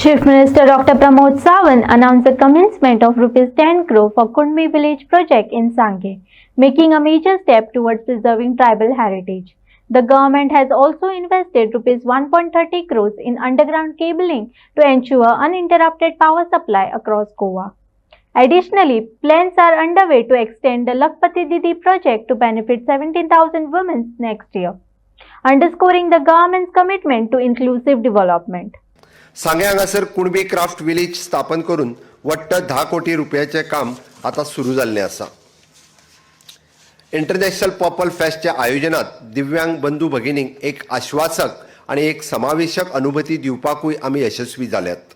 Chief Minister Dr. Pramod Sawant announced the commencement of ₹10 crore for Kundmi village project in Sanghe, making a major step towards preserving tribal heritage. The government has also invested ₹1.30 crores in underground cabling to ensure uninterrupted power supply across Goa. Additionally, plans are underway to extend the Lakpati Didi project to benefit 17,000 women next year, underscoring the government's commitment to inclusive development. सांगे हांगासर Kunbi craft village स्थापन करून वट्ट 10 कोटी रुपयाचे काम आता सुरू जाल्लें आसा. इंटरनॅशनल पर्पल फेस्टच्या आयोजनात दिव्यांग बंधू भगिनींक एक आश्वासक आणि एक समावेशक अनुभूती दिवपाकूय आमी यशस्वी जाल्यात.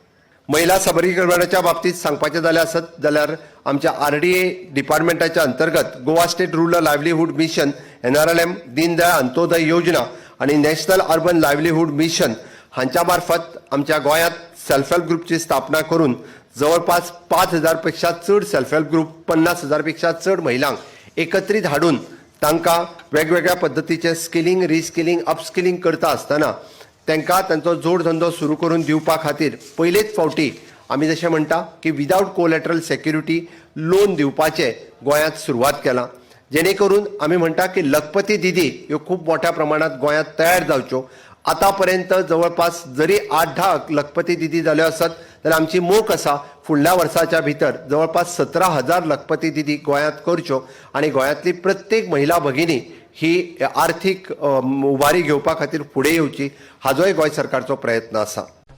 महिला सबलीकरणाच्या बाबतीत सांगपाचें जाल्यार आमच्या RDA डिपार्टमेंटाच्या अंतर्गत Goa state rural livelihood mission NRLM, Deendayal Antyodaya Yojana आणि नॅशनल अर्बन लायव्हलीहूड मिशन हांच्या मार्फत आमच्या गोंयांत सेल्फ हेल्प ग्रुपची स्थापना करून जवळपास 5,000 पेक्षा चड सेल्फ हेल्प ग्रुप 50,000 पेक्षा चड महिलांक एकत्रीत हाडून तांकां वेगवेगळ्या पद्धतीचे स्किलिंग, रिस्किलिंग, अपस्किलिंग करता आसतना तांकां तांचो जोडधंदो सुरू करून दिवपा खातीर पयलेच फावटी आमी जशें म्हणटा की विदाउट कोलॅटरल सेक्युरिटी लोन दिवपाचें गोंयांत सुरवात केलां. जेणे करून आमी म्हणटा की लखपती दिदी ह्यो खूब मोठ्या प्रमाणात गोंयांत तयार जावच्यो. आतापर्यंत जवळपास जरी 8-10 लखपती दिदी जाल्यो आसत जाल्यार आमची मोख आसा फुडल्या वर्साच्या भितर जवळपास 17,000 लखपती दिदी गोंयांत करच्यो आणि गोंयांतली प्रत्येक महिला भगिनी ही आर्थीक उबारी घेवपा खातीर फुडें येवची हाजोय गोंय सरकारचो प्रयत्न आसा.